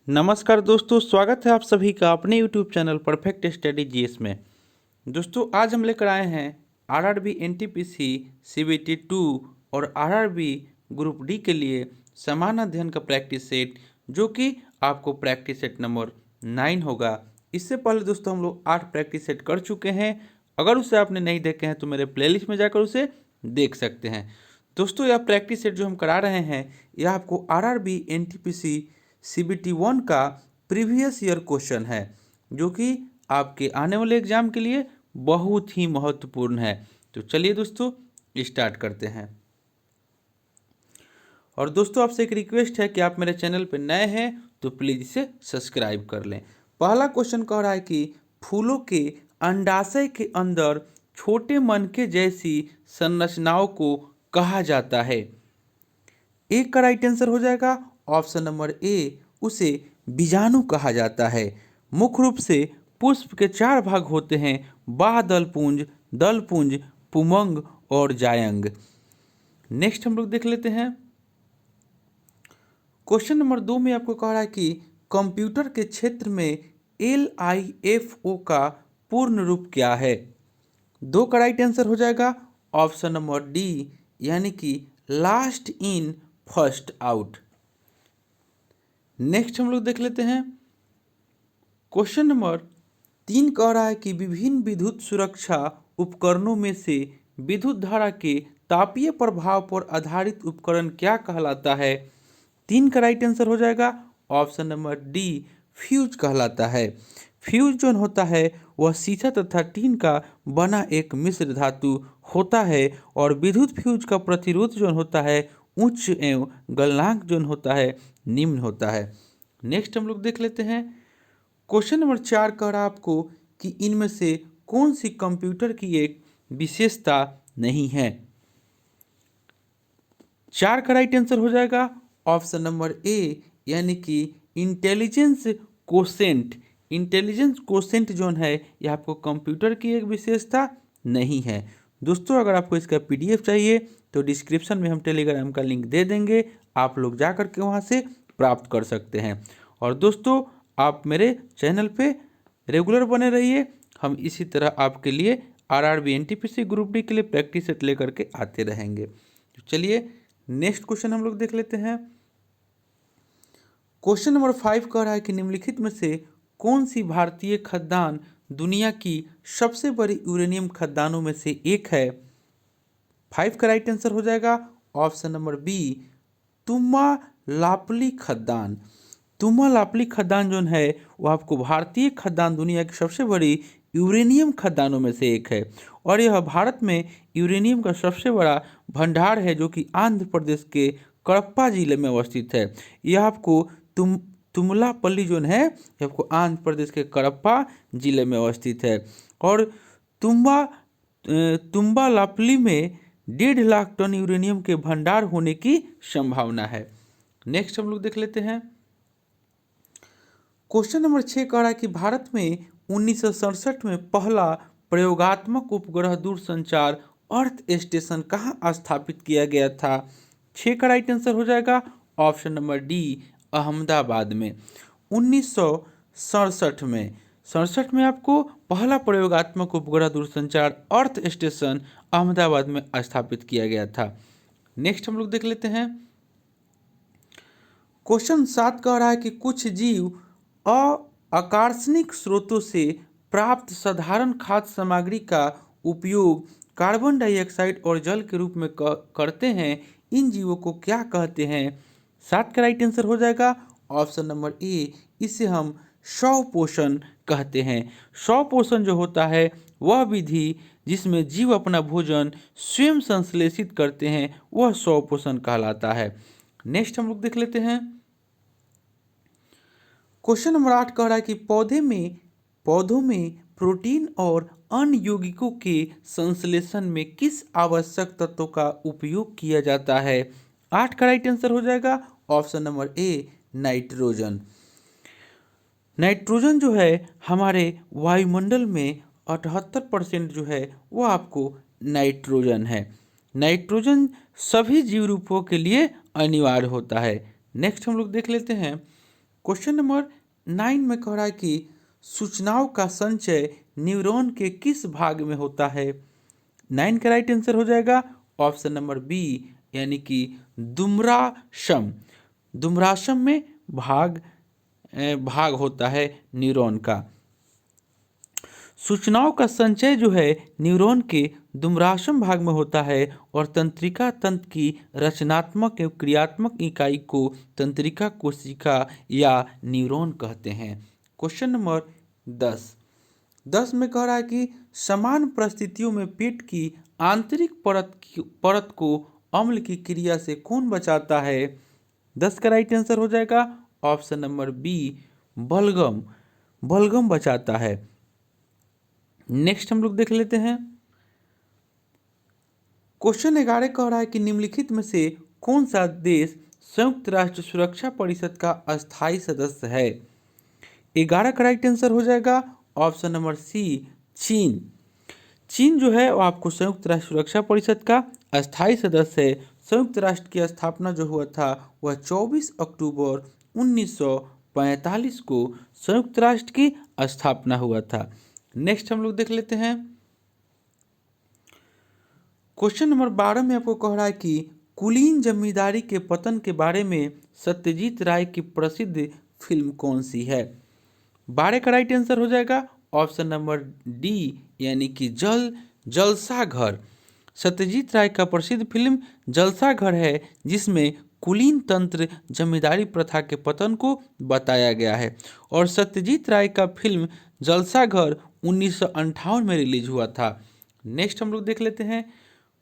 नमस्कार दोस्तों, स्वागत है आप सभी का अपने YouTube channel perfect study GS में। दोस्तों आज हम लेकर आए हैं आरआरबी एनटीपीसी सीबीटी 2 और आरआरबी ग्रुप डी के लिए समान अध्ययन का प्रैक्टिस सेट, जो कि आपको प्रैक्टिस सेट नंबर 9 होगा। इससे पहले दोस्तों हम लोग 8 प्रैक्टिस सेट कर चुके हैं। अगर उसे आपने नहीं देखे हैं तो मेरे प्लेलिस्ट में जाकर उसे देख सकते हैं। दोस्तों यह प्रैक्टिस सेट जो हम करा रहे हैं यह आपको आरआरबी एनटीपीसी सीबीटी 1 का प्रीवियस ईयर क्वेश्चन है, जो कि आपके आने वाले एग्जाम के लिए बहुत ही महत्वपूर्ण है। तो चलिए दोस्तों स्टार्ट करते हैं। और दोस्तों आपसे एक रिक्वेस्ट है कि आप मेरे चैनल पर नए हैं तो प्लीज़ इसे सब्सक्राइब कर लें। पहला क्वेश्चन कह रहा है कि फूलों के अंडाशय के अंदर छोटे मनके जैसी संरचनाओं को कहा जाता है। एक का राइट आंसर हो जाएगा ऑप्शन नंबर ए, उसे बीजाणु कहा जाता है। मुख्य रूप से पुष्प के 4 भाग होते हैं, बाह्य दल पुंज, पुमंग और जायंग। नेक्स्ट हम लोग देख लेते हैं। क्वेश्चन नंबर 2 में आपको कह रहा है कि कंप्यूटर के क्षेत्र में LIFO का पूर्ण रूप क्या है। 2 का राइट आंसर हो जाएगा ऑप्शन नंबर डी, यानी कि last in first out. Next हम लोग देख लेते हैं। क्वेश्चन नंबर 3 कह रहा है कि विभिन्न विद्युत सुरक्षा उपकरणों में से विद्युत धारा के तापीय प्रभाव पर आधारित उपकरण क्या कहलाता है। 3 का राइट आंसर हो जाएगा ऑप्शन नंबर डी, फ्यूज कहलाता है। फ्यूज जो होता है वह शीशा तथा टीन का बना एक मिश्र धातु होता है, और विद्युत फ्यूज का प्रतिरोध जो होता है उच्च एवं गलनांक जो होता है निम्न होता है। नेक्स्ट हम लोग देख लेते हैं। क्वेश्चन नंबर 4 कह रहा है आपको कि इनमें से कौन सी कंप्यूटर की एक विशेषता नहीं है। 4 का राइट आंसर हो जाएगा ऑप्शन नंबर ए, यानी कि इंटेलिजेंस कोसेंट। इंटेलिजेंस कोसेंट जो है यह आपको कंप्यूटर की एक विशेषता नहीं है। दोस्तों अगर आपको इसका PDF चाहिए तो डिस्क्रिप्शन में हम टेलीग्राम का लिंक दे देंगे, आप लोग जा कर के वहाँ से प्राप्त कर सकते हैं। और दोस्तों आप मेरे चैनल पे रेगुलर बने रहिए, हम इसी तरह आपके लिए आरआरबी एनटीपीसी ग्रुप डी के लिए प्रैक्टिस सेट लेकर के आते रहेंगे। तो चलिए नेक्स्ट क्वेश्चन हम लोग देख लेते हैं। क्वेश्चन नंबर 5 कह रहा है कि निम्नलिखित में से कौन सी भारतीय खदान दुनिया की सबसे बड़ी यूरेनियम खदानों में से एक है। 5 का राइट आंसर हो जाएगा ऑप्शन नंबर बी, तुम्बालापल्ली खदान। तुम्बालापल्ली खदान जो है वो आपको भारतीय खदान दुनिया की सबसे बड़ी यूरेनियम खदानों में से एक है, और यह भारत में यूरेनियम का सबसे बड़ा भंडार है, जो कि आंध्र प्रदेश के कडप्पा जिले में अवस्थित है। यह आपको तुम्बालापल्ली जो है यह आपको आंध्र प्रदेश के कडप्पा जिले में अवस्थित है, और तुम्बालापल्ली में 1.5 लाख टन यूरेनियम के भंडार होने की संभावना है। नेक्स्ट हम लोग देख लेते हैं। क्वेश्चन नंबर 6 कह रहा है कि भारत में 1967 में पहला प्रयोगात्मक उपग्रह दूरसंचार अर्थ स्टेशन कहाँ स्थापित किया गया था। 6 का राइट आंसर हो जाएगा ऑप्शन नंबर डी, अहमदाबाद में। 1967 में आपको पहला प्रयोगात्मक उपग्रह दूरसंचार अर्थ स्टेशन अहमदाबाद में स्थापित किया गया था। नेक्स्ट हम लोग देख लेते हैं। क्वेश्चन 7 कह रहा है कि कुछ जीव आकर्षणिक स्रोतों से प्राप्त साधारण खाद्य सामग्री का उपयोग कार्बन डाइऑक्साइड और जल के रूप में करते हैं। इन जीवों को क्या कहते हैं। 7 का राइट आंसर हो जाएगा ऑप्शन नंबर ए, इसे हम स्वपोषण कहते हैं। स्वपोषण जो होता है वह विधि जिसमें जीव अपना भोजन स्वयं संश्लेषित करते हैं वह स्वपोषण कहलाता है। नेक्स्ट हम लोग देख लेते हैं। क्वेश्चन नंबर 8 कह रहा है कि पौधों में प्रोटीन और अन्य यौगिकों के संश्लेषण में किस आवश्यक तत्व का उपयोग किया जाता है। 8 का राइट आंसर हो जाएगा option number A, nitrogen. Nitrogen जो है हमारे वायुमंडल में 78% जो है वो आपको नाइट्रोजन है। नाइट्रोजन सभी जीव रूपों के लिए अनिवार्य होता है। नेक्स्ट हम लोग देख लेते हैं। क्वेश्चन नंबर 9 में कह रहा है कि सूचनाओं का संचय न्यूरॉन के किस भाग में होता है। 9 का राइट आंसर हो जाएगा ऑप्शन नंबर बी, यानी कि दुम्राशम। दुम्राशम में भाग होता है न्यूरॉन का। सूचनाओं का संचय जो है न्यूरॉन के दुम्राशम भाग में होता है और तंत्रिका तंत्र की रचनात्मक एवं क्रियात्मक इकाई को तंत्रिका कोशिका या न्यूरॉन कहते हैं। क्वेश्चन नंबर 10 में कह रहा है कि समान परिस्थितियों में पेट की आंतरिक परत को अम्ल की क्रिया से कौन बचाता है। 10 का राइट आंसर हो जाएगा ऑप्शन नंबर बी, बलगम। बलगम बचाता है। नेक्स्ट हम लोग देख लेते हैं। क्वेश्चन 11 कह रहा है कि निम्नलिखित में से कौन सा देश संयुक्त राष्ट्र सुरक्षा परिषद का अस्थायी सदस्य है। 11 का राइट आंसर हो जाएगा ऑप्शन नंबर सी, चीन। चीन जो है वो आपको संयुक्त राष्ट्र सुरक्षा परिषद का अस्थायी सदस्य है। संयुक्त राष्ट्र की स्थापना जो हुआ था वह 24 अक्टूबर 1945 को संयुक्त राष्ट्र की स्थापना हुआ था। नेक्स्ट हम लोग देख लेते हैं। क्वेश्चन नंबर 12 में आपको कह रहा है कि कुलीन जमींदारी के पतन के बारे में सत्यजीत राय की प्रसिद्ध फिल्म कौन सी है। 12 का राइट आंसर हो जाएगा ऑप्शन नंबर डी, यानी कि जलसा घर। सत्यजीत राय का प्रसिद्ध फिल्म जलसा घर है, जिसमें कुलीन तंत्र जमींदारी प्रथा के पतन को बताया गया है। और सत्यजीत राय का फिल्म जलसा घर 1958 में रिलीज हुआ था। नेक्स्ट हम लोग देख लेते हैं।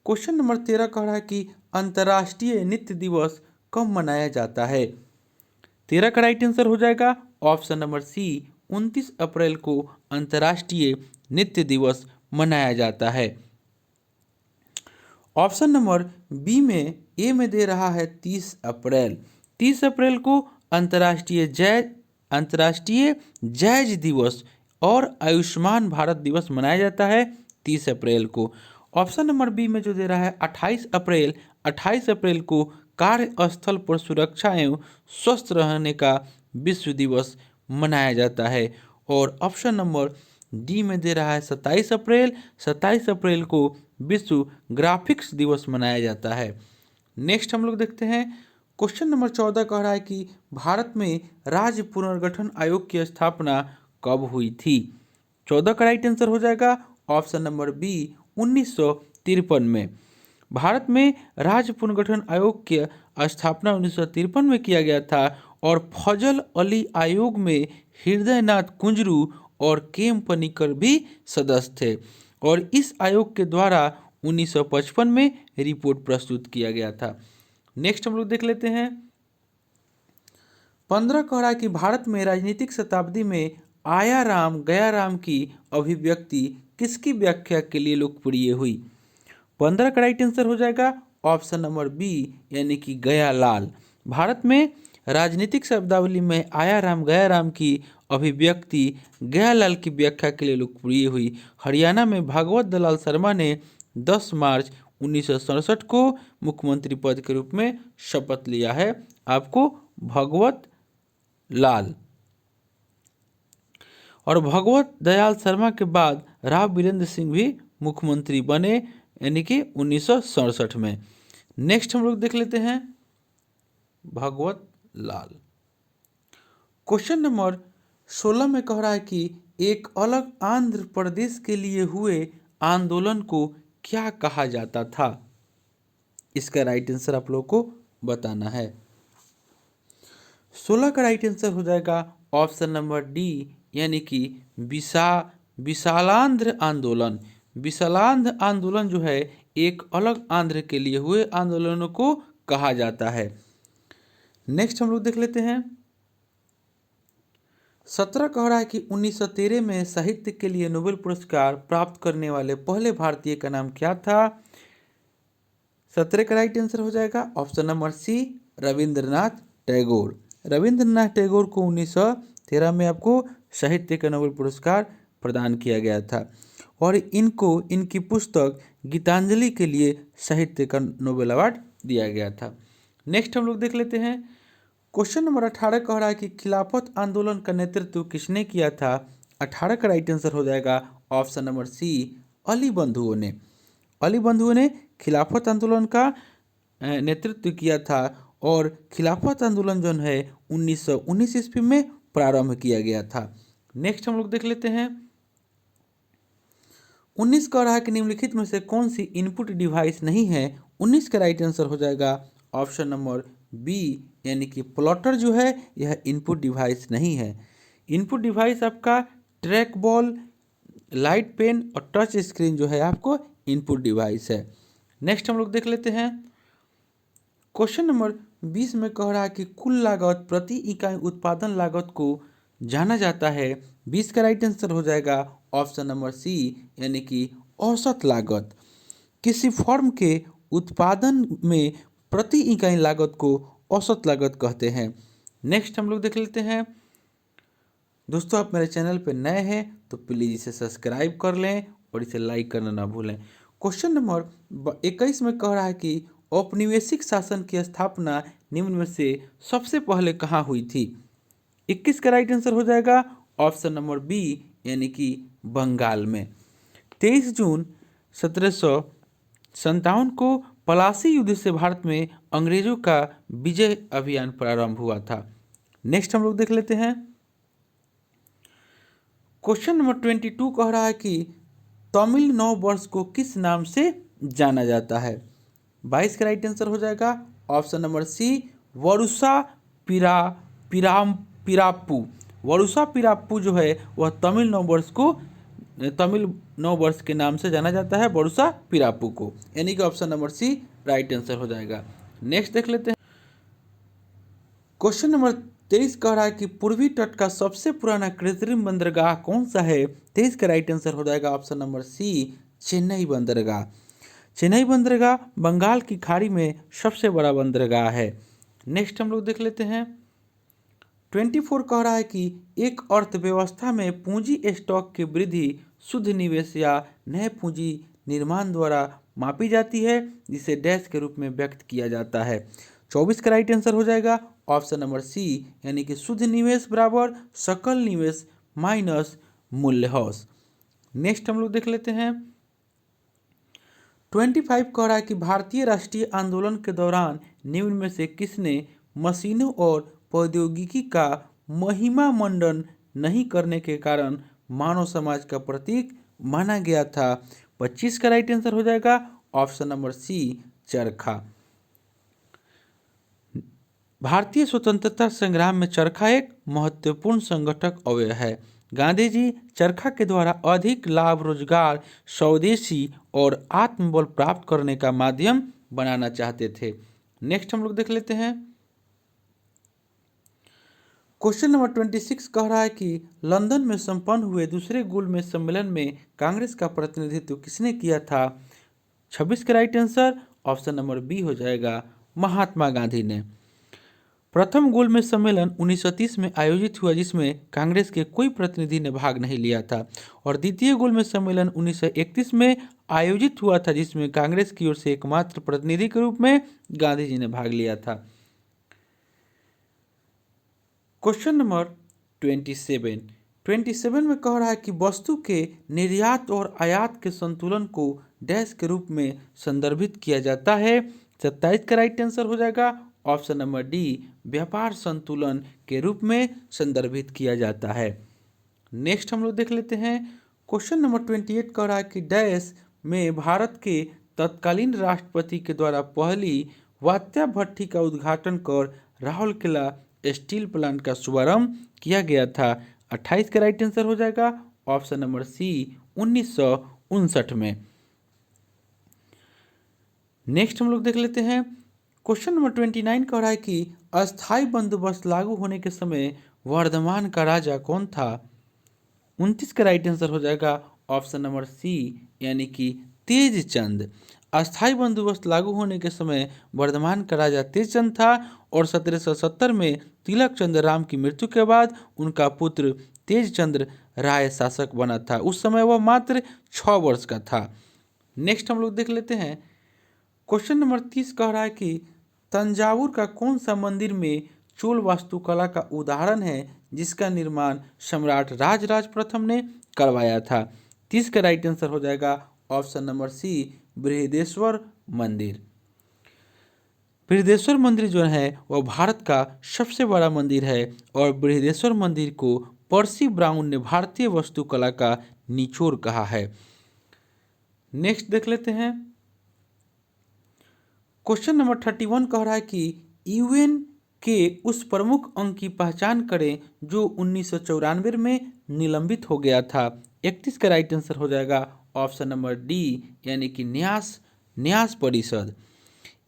क्वेश्चन नंबर 13 कह रहा है कि अंतर्राष्ट्रीय नृत्य दिवस कब मनाया जाता है। 13 का राइट आंसर हो जाएगा ऑप्शन नंबर सी, 29 अप्रैल को अंतर्राष्ट्रीय नृत्य दिवस मनाया जाता है। ऑप्शन नंबर बी में ए में दे रहा है 30 अप्रैल। 30 अप्रैल को अंतर्राष्ट्रीय जैज दिवस और आयुष्मान भारत दिवस मनाया जाता है 30 अप्रैल को। ऑप्शन नंबर बी में जो दे रहा है 28 अप्रैल को कार्यस्थल पर सुरक्षा एवं स्वस्थ रहने का विश्व दिवस मनाया जाता है। और ऑप्शन नंबर डी में दे रहा है 27 अप्रैल को विश्व ग्राफिक्स दिवस मनाया जाता है। नेक्स्ट हम लोग देखते हैं। क्वेश्चन नंबर 14 कह रहा है कि भारत में राज्य पुनर्गठन आयोग की स्थापना कब हुई थी। 14 का राइट आंसर हो जाएगा ऑप्शन नंबर बी, 1953 में। भारत में राज्य पुनर्गठन आयोग की स्थापना 1953 में किया गया था और फजल अली आयोग में हृदयनाथ कुंजरू और केम पनिकर भी सदस्य थे। और इस आयोग के द्वारा 1955 में रिपोर्ट प्रस्तुत किया गया था। नेक्स्ट हम लोग देख लेते हैं। 15 कह रहा है कि भारत में राजनीतिक शताब्दी में आया राम गया राम की अभिव्यक्ति किसकी व्याख्या के लिए लोकप्रिय हुई। 15 का राइट आंसर हो जाएगा ऑप्शन नंबर बी, यानी कि गया लाल। भारत में राजनीतिक शब्दावली में आया राम गया राम की अभिव्यक्ति गयालाल की व्याख्या के लिए लोकप्रिय हुई। हरियाणा में भागवत दलाल शर्मा ने 10 मार्च 1967 को मुख्यमंत्री पद के रूप में शपथ लिया है। आपको भगवत लाल और भगवत दयाल शर्मा के बाद राव वीरेंद्र सिंह भी मुख्यमंत्री बने, यानी कि 1967 में। नेक्स्ट हम लोग देख लेते हैं भगवत लाल। क्वेश्चन नंबर 16 में कह रहा है कि एक अलग आंध्र प्रदेश के लिए हुए आंदोलन को क्या कहा जाता था। इसका राइट आंसर आप लोगों को बताना है। 16 का राइट आंसर हो जाएगा ऑप्शन नंबर डी, यानी कि विशालांध्र आंदोलन। विशालांध्र आंदोलन जो है एक अलग आंध्र के लिए हुए आंदोलनों को कहा जाता है। नेक्स्ट हम लोग देख लेते हैं। 17 कह रहा है कि 1913 में साहित्य के लिए नोबेल पुरस्कार प्राप्त करने वाले पहले भारतीय का नाम क्या था। 17 का राइट आंसर हो जाएगा option number C, Rabindranath Tagore. Rabindranath Tagore को 1913 में आपको साहित्य का नोबेल पुरस्कार प्रदान किया गया था और इनकी पुस्तक गीतांजलि के लिए साहित्य का नोबेल अवार्ड दिया गया था। नेक्स्ट हम लोग देख लेते हैं। क्वेश्चन नंबर 18 कह रहा है कि खिलाफत आंदोलन का नेतृत्व किसने किया था। 18 का राइट आंसर हो जाएगा ऑप्शन नंबर सी, अली बंधुओं ने। अली बंधुओं ने खिलाफत आंदोलन का नेतृत्व किया था और खिलाफत आंदोलन जो है 1919 ईस्वी में प्रारंभ किया गया था। नेक्स्ट हम लोग देख लेते हैं। 19 कह रहा है कि निम्नलिखित में से कौन सी इनपुट डिवाइस नहीं है। 19 का राइट आंसर हो जाएगा ऑप्शन नंबर बी, यानी कि प्लॉटर जो है यह इनपुट डिवाइस नहीं है। इनपुट डिवाइस आपका ट्रैक बॉल, लाइट पेन और टच स्क्रीन जो है आपको इनपुट डिवाइस है। नेक्स्ट हम लोग देख लेते हैं। क्वेश्चन नंबर 20 में कह रहा है कि कुल लागत प्रति इकाई उत्पादन लागत को जाना जाता है। 20 का राइट आंसर हो जाएगा ऑप्शन नंबर सी, यानी कि औसत लागत। किसी फर्म के उत्पादन में प्रति इकाई लागत को औसत लागत कहते हैं। नेक्स्ट हम लोग देख लेते हैं। दोस्तों, आप मेरे चैनल पर नए हैं तो प्लीज़ इसे सब्सक्राइब कर लें और इसे लाइक करना ना भूलें। क्वेश्चन नंबर 21 में कह रहा है कि औपनिवेशिक शासन की स्थापना निम्न में से सबसे पहले कहाँ हुई थी। 21 का राइट आंसर हो जाएगा ऑप्शन नंबर बी, यानी कि बंगाल में। 23 जून 1757 को पलासी युद्ध से भारत में अंग्रेजों का विजय अभियान प्रारंभ हुआ था। नेक्स्ट हम लोग देख लेते हैं। क्वेश्चन नंबर 22 कह रहा है कि तमिल नव वर्ष को किस नाम से जाना जाता है। 22 का राइट आंसर हो जाएगा ऑप्शन नंबर सी, वरुसा पिराप्पू। वरुसा पिराप्पू जो है वह तमिल नव वर्ष के नाम से जाना जाता है, वरुसा पिराप्पू को, यानी कि option number C right answer हो जाएगा। नेक्स्ट देख लेते हैं। क्वेश्चन नंबर 23 कह रहा है कि पूर्वी तट का सबसे पुराना कृत्रिम बंदरगाह कौन सा है। 23 का राइट आंसर हो जाएगा ऑप्शन नंबर सी, चेन्नई बंदरगाह। चेन्नई बंदरगाह बंगाल की खाड़ी में सबसे बड़ा बंदरगाह है। नेक्स्ट हम लोग देख लेते हैं। 24 कह रहा है कि एक अर्थव्यवस्था में पूंजी स्टॉक की वृद्धि शुद्ध निवेश या नए पूंजी निर्माण द्वारा मापी जाती है, जिसे डैश के रूप में व्यक्त किया जाता है। 24 का राइट आंसर हो जाएगा ऑप्शन नंबर सी, यानी कि शुद्ध निवेश बराबर सकल निवेश माइनस मूल्यह्रास। नेक्स्ट हम लोग देख लेते हैं। 25 कह रहा है कि भारतीय राष्ट्रीय आंदोलन के दौरान निम्न में से किसने मशीनों और प्रौद्योगिकी का महिमा मंडन नहीं करने के कारण मानव समाज का प्रतीक माना गया था। 25 का राइट आंसर हो जाएगा ऑप्शन नंबर सी, चरखा। भारतीय स्वतंत्रता संग्राम में चरखा एक महत्वपूर्ण संगठक अवयव है। गांधी जी चरखा के द्वारा अधिक लाभ, रोजगार, स्वदेशी और आत्मबल प्राप्त करने का माध्यम बनाना चाहते थे। नेक्स्ट हम लोग देख लेते हैं। क्वेश्चन नंबर 26 कह रहा है कि लंदन में संपन्न हुए दूसरे गोलमेज सम्मेलन में कांग्रेस का प्रतिनिधित्व किसने किया था। 26 का right answer option number B हो जाएगा, महात्मा गांधी ने। प्रथम गोलमेज सम्मेलन 1930 में आयोजित हुआ, जिसमें कांग्रेस के कोई प्रतिनिधि ने भाग नहीं लिया था, और द्वितीय गोलमेज सम्मेलन 1931 में आयोजित हुआ था, जिसमें कांग्रेस की ओर से एकमात्र प्रतिनिधि के रूप में गांधी जी ने भाग लिया था। क्वेश्चन नंबर 27 में कह रहा है कि वस्तु के निर्यात और आयात के संतुलन को डैश के रूप में संदर्भित किया जाता है। 27 का राइट आंसर हो जाएगा ऑप्शन नंबर डी, व्यापार संतुलन के रूप में संदर्भित किया जाता है। नेक्स्ट हम लोग देख लेते हैं। क्वेश्चन नंबर 28 कह रहा है कि डैश में भारत के तत्कालीन राष्ट्रपति के द्वारा पहली वात्या भट्टी का उद्घाटन कर राउरकेला स्टील प्लांट का शुभारंभ किया गया था। 28 का राइट आंसर हो जाएगा ऑप्शन नंबर सी, 1959 में। नेक्स्ट हम लोग देख लेते हैं। क्वेश्चन नंबर 29 कह रहा है कि अस्थायी बंदोबस्त लागू होने के समय वर्धमान का राजा कौन था। 29 का राइट आंसर हो जाएगा ऑप्शन नंबर सी, यानी कि तेजचंद। अस्थायी बंदोबस्त लागू होने के समय वर्धमान का राजा तेजचंद था, और 1770 में तिलक चंद्र राम की मृत्यु के बाद उनका पुत्र तेजचंद्र राय शासक बना था। उस समय वह मात्र 6 वर्ष का था। नेक्स्ट हम लोग देख लेते हैं। क्वेश्चन नंबर 30 कह रहा है कि तंजावुर का कौन सा मंदिर में चोल वास्तुकला का उदाहरण है जिसका निर्माण सम्राट राजराज प्रथम ने करवाया था। 30 का राइट आंसर हो जाएगा ऑप्शन नंबर सी, बृहदेश्वर मंदिर। बृहदेश्वर मंदिर जो है वह भारत का सबसे बड़ा मंदिर है और बृहदेश्वर मंदिर को पर्सी ब्राउन ने भारतीय वास्तुकला का निचोड़ कहा है। नेक्स्ट देख लेते हैं। क्वेश्चन नंबर 31 कह रहा है कि यूएन के उस प्रमुख अंग की पहचान करें जो 1994 में निलंबित हो गया था। 31 का राइट आंसर हो जाएगा ऑप्शन नंबर डी, यानी कि न्यास परिषद।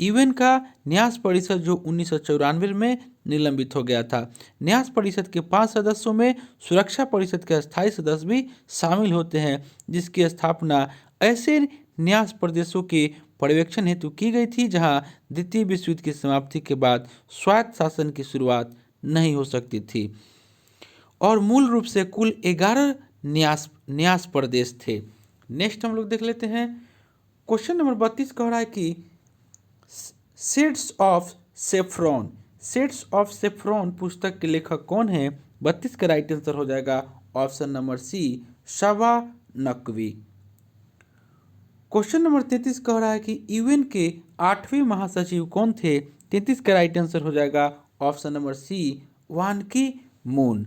यूएन का न्यास परिषद जो 1994 में निलंबित हो गया था। न्यास परिषद के 5 सदस्यों में सुरक्षा परिषद के अस्थायी सदस्य भी शामिल होते हैं, जिसकी स्थापना ऐसे न्यास प्रदेशों के पर्यवेक्षण हेतु की गई थी जहां द्वितीय विश्व युद्ध की समाप्ति के बाद स्वायत्त शासन की शुरुआत नहीं हो सकती थी और मूल रूप से कुल 11 न्यास प्रदेश थे। नेक्स्ट हम लोग देख लेते हैं। क्वेश्चन नंबर 32 कह रहा है कि शेड्स ऑफ सेफ्रॉन पुस्तक के लेखक कौन है। 32 का राइट आंसर हो जाएगा option number C, Shaba Naqvi. Question number 33 कह रहा है कि यूएन के 8वें महासचिव कौन थे। 33 का राइट आंसर हो जाएगा ऑप्शन नंबर सी, वान की मून।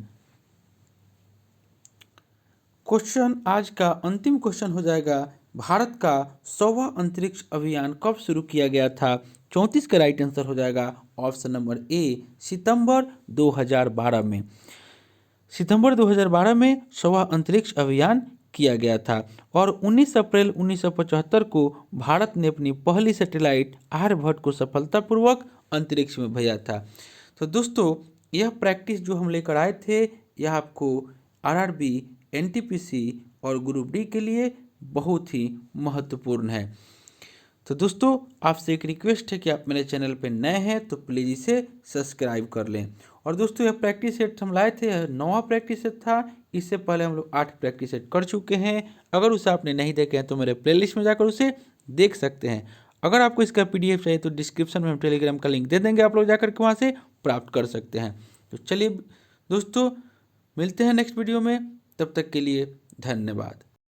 क्वेश्चन आज का अंतिम क्वेश्चन हो जाएगा, भारत का 100वां अंतरिक्ष अभियान कब शुरू किया गया था। 34 का राइट आंसर हो जाएगा ऑप्शन नंबर ए, सितंबर 2012 में। सितंबर 2012 में 100वां अंतरिक्ष अभियान किया गया था और 19 अप्रैल 1975 को भारत ने अपनी पहली सैटेलाइट आर्यभट्ट को सफलतापूर्वक अंतरिक्ष में भेजा था। तो दोस्तों, यह प्रैक्टिस जो हम लेकर आए थे यह आपको आरआरबी, एनटीपीसी और ग्रुप डी के लिए बहुत ही महत्वपूर्ण है। तो दोस्तों, आपसे एक रिक्वेस्ट है कि आप मेरे चैनल पर नए हैं तो प्लीज़ इसे सब्सक्राइब कर लें। और दोस्तों, यह प्रैक्टिस सेट हम लाए थे, यह 9वां प्रैक्टिस सेट था। इससे पहले हम लोग 8 प्रैक्टिस सेट कर चुके हैं। अगर उसे आपने नहीं देखे हैं तो मेरे प्लेलिस्ट में जाकर उसे देख सकते हैं। अगर आपको इसका PDF चाहिए तो डिस्क्रिप्शन में हम टेलीग्राम का लिंक दे देंगे, आप लोग जाकर के वहाँ से प्राप्त कर सकते हैं। तो चलिए दोस्तों, मिलते हैं नेक्स्ट वीडियो में, तब तक के लिए धन्यवाद।